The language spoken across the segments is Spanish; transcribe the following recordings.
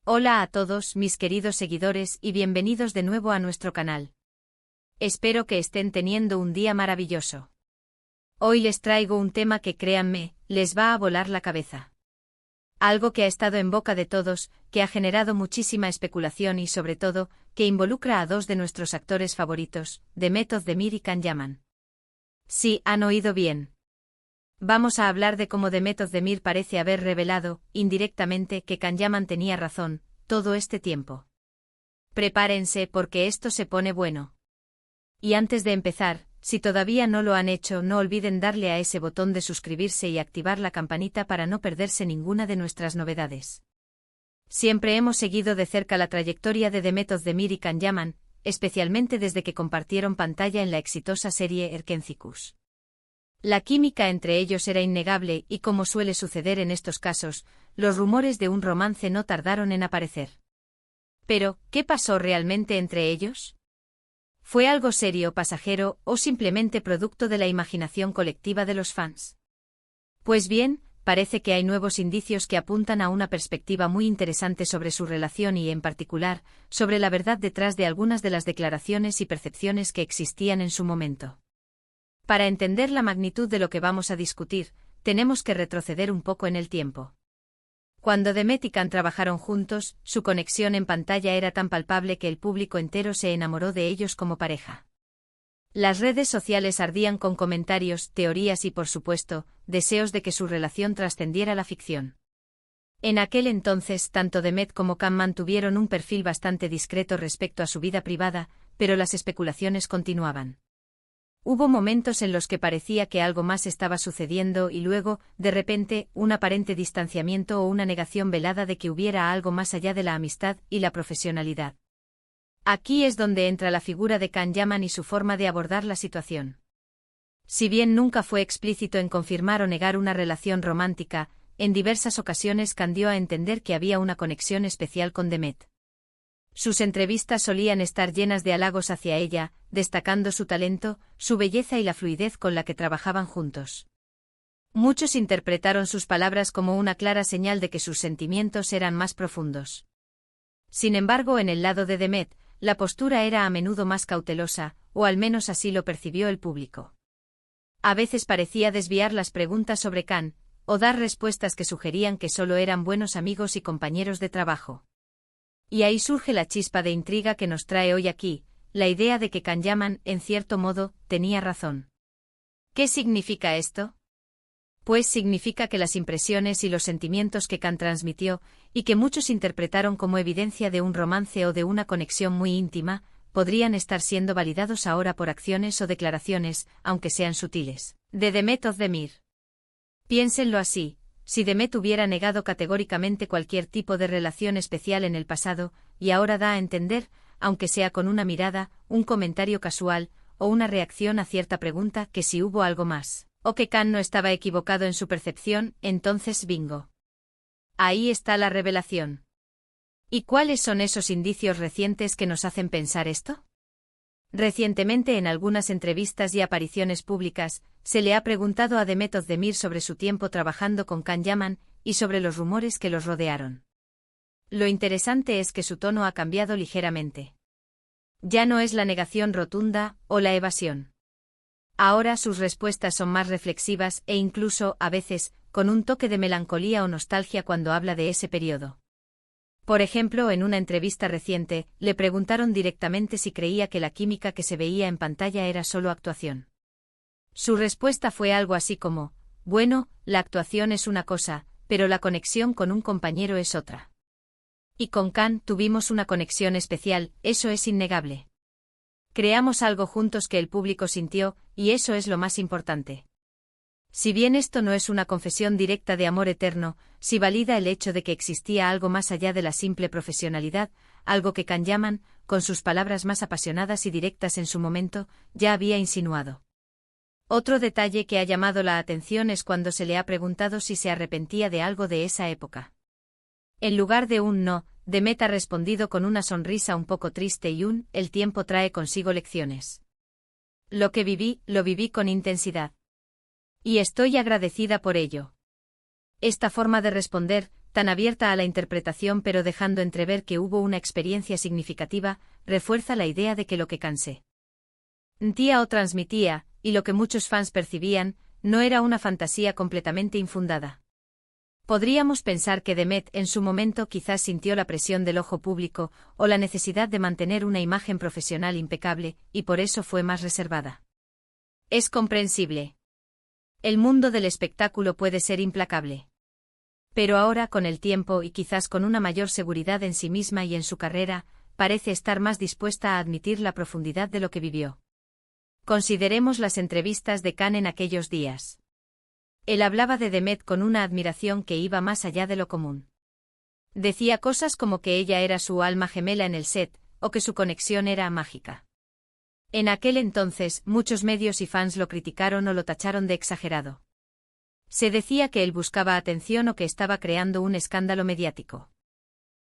Hola a todos mis queridos seguidores y bienvenidos de nuevo a nuestro canal. Espero que estén teniendo un día maravilloso. Hoy les traigo un tema que créanme, les va a volar la cabeza. Algo que ha estado en boca de todos, que ha generado muchísima especulación y sobre todo, que involucra a dos de nuestros actores favoritos, Demet Özdemir y Can Yaman. Sí, han oído bien. Vamos a hablar de cómo Demet Özdemir parece haber revelado, indirectamente, que Can Yaman tenía razón, todo este tiempo. Prepárense porque esto se pone bueno. Y antes de empezar, si todavía no lo han hecho, no olviden darle a ese botón de suscribirse y activar la campanita para no perderse ninguna de nuestras novedades. Siempre hemos seguido de cerca la trayectoria de Demet Özdemir y Can Yaman, especialmente desde que compartieron pantalla en la exitosa serie Erkencikus. La química entre ellos era innegable y, como suele suceder en estos casos, los rumores de un romance no tardaron en aparecer. Pero, ¿qué pasó realmente entre ellos? ¿Fue algo serio, pasajero, o simplemente producto de la imaginación colectiva de los fans? Pues bien, parece que hay nuevos indicios que apuntan a una perspectiva muy interesante sobre su relación y, en particular, sobre la verdad detrás de algunas de las declaraciones y percepciones que existían en su momento. Para entender la magnitud de lo que vamos a discutir, tenemos que retroceder un poco en el tiempo. Cuando Demet y Can trabajaron juntos, su conexión en pantalla era tan palpable que el público entero se enamoró de ellos como pareja. Las redes sociales ardían con comentarios, teorías y, por supuesto, deseos de que su relación trascendiera la ficción. En aquel entonces, tanto Demet como Can mantuvieron un perfil bastante discreto respecto a su vida privada, pero las especulaciones continuaban. Hubo momentos en los que parecía que algo más estaba sucediendo y luego, de repente, un aparente distanciamiento o una negación velada de que hubiera algo más allá de la amistad y la profesionalidad. Aquí es donde entra la figura de Can Yaman y su forma de abordar la situación. Si bien nunca fue explícito en confirmar o negar una relación romántica, en diversas ocasiones Can dio a entender que había una conexión especial con Demet. Sus entrevistas solían estar llenas de halagos hacia ella, destacando su talento, su belleza y la fluidez con la que trabajaban juntos. Muchos interpretaron sus palabras como una clara señal de que sus sentimientos eran más profundos. Sin embargo, en el lado de Demet, la postura era a menudo más cautelosa, o al menos así lo percibió el público. A veces parecía desviar las preguntas sobre Can, o dar respuestas que sugerían que solo eran buenos amigos y compañeros de trabajo. Y ahí surge la chispa de intriga que nos trae hoy aquí, la idea de que Can Yaman, en cierto modo, tenía razón. ¿Qué significa esto? Pues significa que las impresiones y los sentimientos que Can transmitió, y que muchos interpretaron como evidencia de un romance o de una conexión muy íntima, podrían estar siendo validados ahora por acciones o declaraciones, aunque sean sutiles, de Demet Özdemir. Piénsenlo así. Si Demet hubiera negado categóricamente cualquier tipo de relación especial en el pasado, y ahora da a entender, aunque sea con una mirada, un comentario casual, o una reacción a cierta pregunta, que si hubo algo más, o que Can no estaba equivocado en su percepción, entonces bingo. Ahí está la revelación. ¿Y cuáles son esos indicios recientes que nos hacen pensar esto? Recientemente, en algunas entrevistas y apariciones públicas, se le ha preguntado a Demet Özdemir sobre su tiempo trabajando con Can Yaman y sobre los rumores que los rodearon. Lo interesante es que su tono ha cambiado ligeramente. Ya no es la negación rotunda o la evasión. Ahora sus respuestas son más reflexivas e incluso, a veces, con un toque de melancolía o nostalgia cuando habla de ese periodo. Por ejemplo, en una entrevista reciente, le preguntaron directamente si creía que la química que se veía en pantalla era solo actuación. Su respuesta fue algo así como: bueno, la actuación es una cosa, pero la conexión con un compañero es otra. Y con Can tuvimos una conexión especial, eso es innegable. Creamos algo juntos que el público sintió, y eso es lo más importante. Si bien esto no es una confesión directa de amor eterno, sí valida el hecho de que existía algo más allá de la simple profesionalidad, algo que Can Yaman, con sus palabras más apasionadas y directas en su momento, ya había insinuado. Otro detalle que ha llamado la atención es cuando se le ha preguntado si se arrepentía de algo de esa época. En lugar de un no, Demet ha respondido con una sonrisa un poco triste y el tiempo trae consigo lecciones. Lo viví con intensidad. Y estoy agradecida por ello. Esta forma de responder, tan abierta a la interpretación pero dejando entrever que hubo una experiencia significativa, refuerza la idea de que lo que Khan sentía o transmitía, y lo que muchos fans percibían, no era una fantasía completamente infundada. Podríamos pensar que Demet en su momento quizás sintió la presión del ojo público o la necesidad de mantener una imagen profesional impecable, y por eso fue más reservada. Es comprensible. El mundo del espectáculo puede ser implacable. Pero ahora, con el tiempo y quizás con una mayor seguridad en sí misma y en su carrera, parece estar más dispuesta a admitir la profundidad de lo que vivió. Consideremos las entrevistas de Khan en aquellos días. Él hablaba de Demet con una admiración que iba más allá de lo común. Decía cosas como que ella era su alma gemela en el set, o que su conexión era mágica. En aquel entonces, muchos medios y fans lo criticaron o lo tacharon de exagerado. Se decía que él buscaba atención o que estaba creando un escándalo mediático.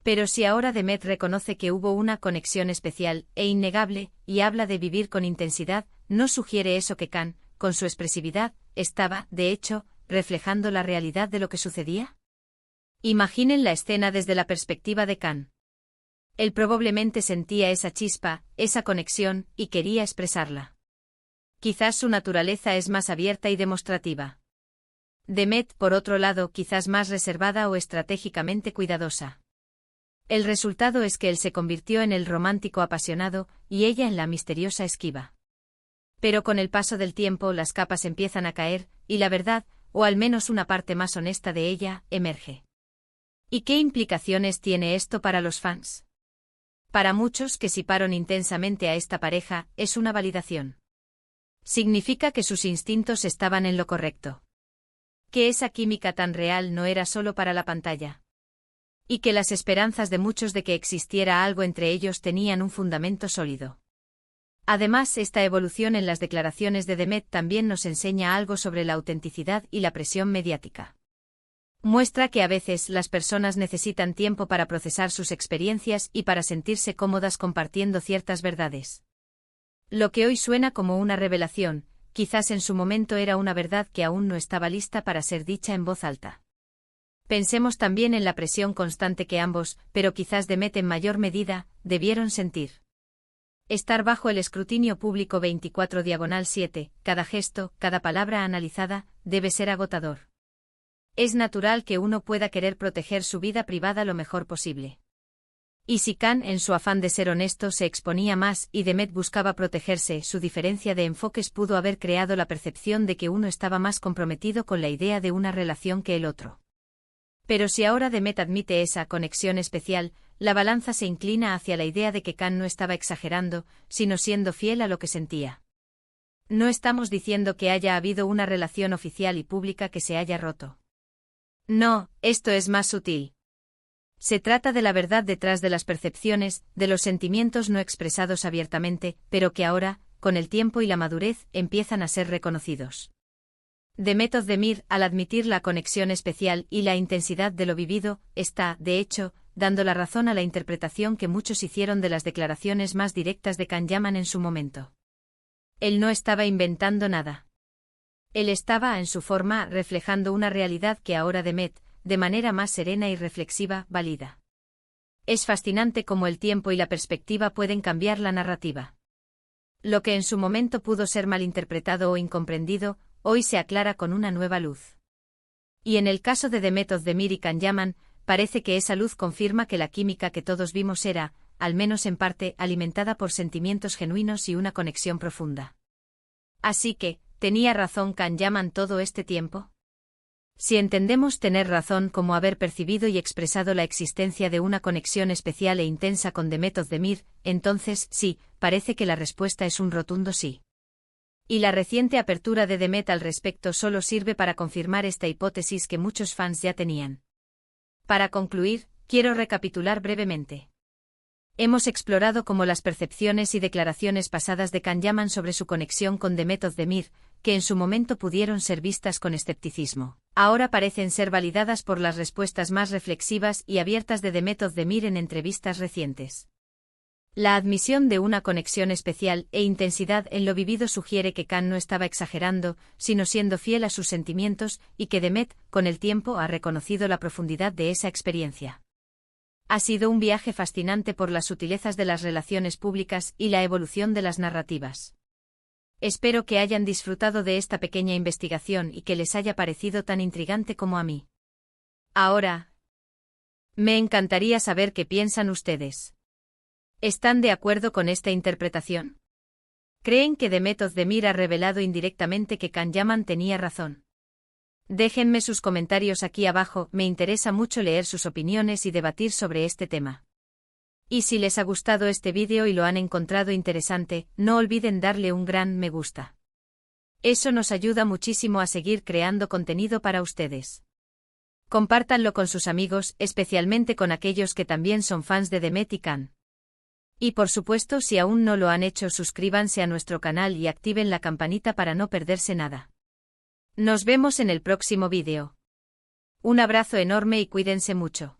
Pero si ahora Demet reconoce que hubo una conexión especial e innegable, y habla de vivir con intensidad, ¿no sugiere eso que Khan, con su expresividad, estaba, de hecho, reflejando la realidad de lo que sucedía? Imaginen la escena desde la perspectiva de Khan. Él probablemente sentía esa chispa, esa conexión, y quería expresarla. Quizás su naturaleza es más abierta y demostrativa. Demet, por otro lado, quizás más reservada o estratégicamente cuidadosa. El resultado es que él se convirtió en el romántico apasionado, y ella en la misteriosa esquiva. Pero con el paso del tiempo las capas empiezan a caer, y la verdad, o al menos una parte más honesta de ella, emerge. ¿Y qué implicaciones tiene esto para los fans? Para muchos que siparon intensamente a esta pareja, es una validación. Significa que sus instintos estaban en lo correcto. Que esa química tan real no era solo para la pantalla. Y que las esperanzas de muchos de que existiera algo entre ellos tenían un fundamento sólido. Además, esta evolución en las declaraciones de Demet también nos enseña algo sobre la autenticidad y la presión mediática. Muestra que a veces las personas necesitan tiempo para procesar sus experiencias y para sentirse cómodas compartiendo ciertas verdades. Lo que hoy suena como una revelación, quizás en su momento era una verdad que aún no estaba lista para ser dicha en voz alta. Pensemos también en la presión constante que ambos, pero quizás Demet en mayor medida, debieron sentir. Estar bajo el escrutinio público 24/7, cada gesto, cada palabra analizada, debe ser agotador. Es natural que uno pueda querer proteger su vida privada lo mejor posible. Y si Khan, en su afán de ser honesto, se exponía más y Demet buscaba protegerse, su diferencia de enfoques pudo haber creado la percepción de que uno estaba más comprometido con la idea de una relación que el otro. Pero si ahora Demet admite esa conexión especial, la balanza se inclina hacia la idea de que Khan no estaba exagerando, sino siendo fiel a lo que sentía. No estamos diciendo que haya habido una relación oficial y pública que se haya roto. No, esto es más sutil. Se trata de la verdad detrás de las percepciones, de los sentimientos no expresados abiertamente, pero que ahora, con el tiempo y la madurez, empiezan a ser reconocidos. Demet Özdemir, al admitir la conexión especial y la intensidad de lo vivido, está, de hecho, dando la razón a la interpretación que muchos hicieron de las declaraciones más directas de Khan Yaman en su momento. Él no estaba inventando nada. Él estaba, en su forma, reflejando una realidad que ahora Demet, de manera más serena y reflexiva, valida. Es fascinante cómo el tiempo y la perspectiva pueden cambiar la narrativa. Lo que en su momento pudo ser malinterpretado o incomprendido, hoy se aclara con una nueva luz. Y en el caso de Demet Özdemir y Khan Yaman, parece que esa luz confirma que la química que todos vimos era, al menos en parte, alimentada por sentimientos genuinos y una conexión profunda. Así que, ¿tenía razón Khan Yaman todo este tiempo? Si entendemos tener razón como haber percibido y expresado la existencia de una conexión especial e intensa con Demet Özdemir, entonces sí, parece que la respuesta es un rotundo sí. Y la reciente apertura de Demet al respecto solo sirve para confirmar esta hipótesis que muchos fans ya tenían. Para concluir, quiero recapitular brevemente. Hemos explorado cómo las percepciones y declaraciones pasadas de Khan Yaman sobre su conexión con Demet Özdemir, que en su momento pudieron ser vistas con escepticismo, ahora parecen ser validadas por las respuestas más reflexivas y abiertas de Demet Özdemir en entrevistas recientes. La admisión de una conexión especial e intensidad en lo vivido sugiere que Khan no estaba exagerando, sino siendo fiel a sus sentimientos, y que Demet, con el tiempo, ha reconocido la profundidad de esa experiencia. Ha sido un viaje fascinante por las sutilezas de las relaciones públicas y la evolución de las narrativas. Espero que hayan disfrutado de esta pequeña investigación y que les haya parecido tan intrigante como a mí. Ahora, me encantaría saber qué piensan ustedes. ¿Están de acuerdo con esta interpretación? ¿Creen que Demet Özdemir ha revelado indirectamente que Can Yaman tenía razón? Déjenme sus comentarios aquí abajo, me interesa mucho leer sus opiniones y debatir sobre este tema. Y si les ha gustado este vídeo y lo han encontrado interesante, no olviden darle un gran me gusta. Eso nos ayuda muchísimo a seguir creando contenido para ustedes. Compártanlo con sus amigos, especialmente con aquellos que también son fans de Demet y Can. Y por supuesto, si aún no lo han hecho, suscríbanse a nuestro canal y activen la campanita para no perderse nada. Nos vemos en el próximo vídeo. Un abrazo enorme y cuídense mucho.